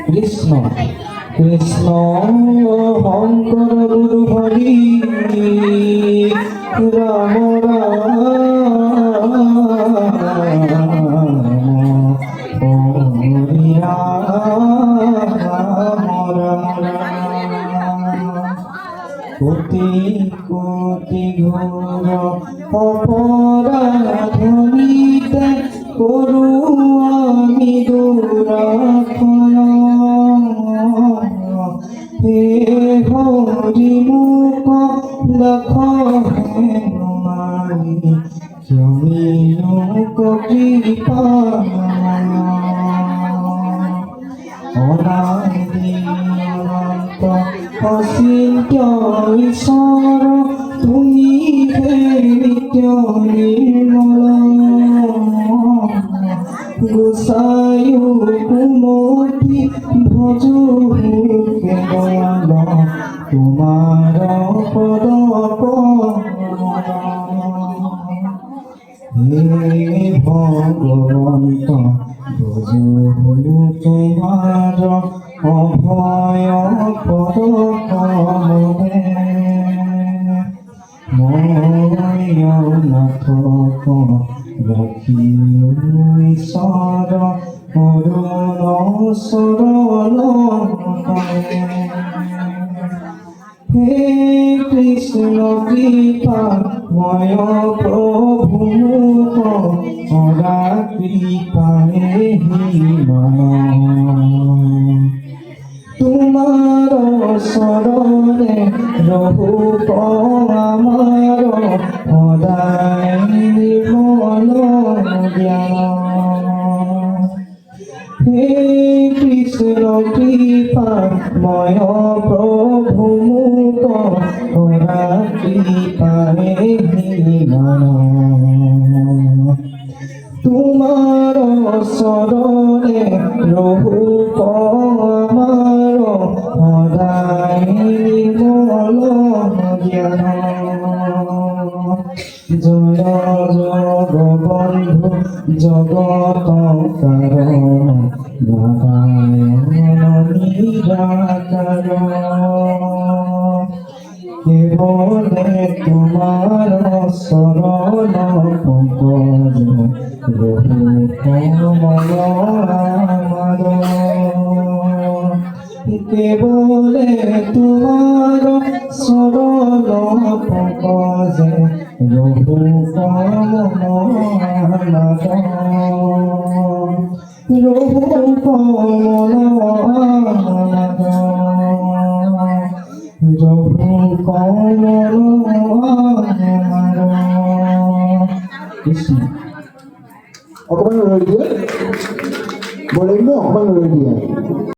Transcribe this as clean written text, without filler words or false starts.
কৃষ্ণ কৃষ্ণ শঙ্কৰ গুৰু হৰি ৰাম কোটি কোটি ঘোর অপরাধনীতে করু আমি দুরাক্ষণ হে হরি মুখ দেখ মারি ক্ষমি লোক কৃপা অচিন্ত্য ঈশ্বৰ তুমি হে নিত্য নিৰ্মল গোসাঁয়ো কুমতি ভজো কেৱল তোমাৰ পদ হে ভগৱন্ত ভজো তোমাৰ অভয় পদ কমলে নাথ ৰাখি ঈশ্বৰ অৰুণ চৰণ হে কৃষ্ণ কৃপা ময় প্ৰভু সদা কৃপাৰে মন তোমার শরণে রহু আমার সদায় নির্মল জ্ঞান হে কৃষ্ণ কৃপা ময় প্রভু মুখ সদা কৃপারে মন তোমার শরণে রহু আমার সদায় নির্মল জ্ঞান জয় জগবন্ধু জগত কারণ নারায়ণ নিরাকার কেবলে তোমার শরণ পঙ্কজ রঘু কমল আমার কেবলে তোমার শরণ পঙ্কজ রঘু কমল রঘু কমল কৃষ্ণ অকমান ৰৈ দিয়ে বলে অকমান ৰৈ দিয়ে।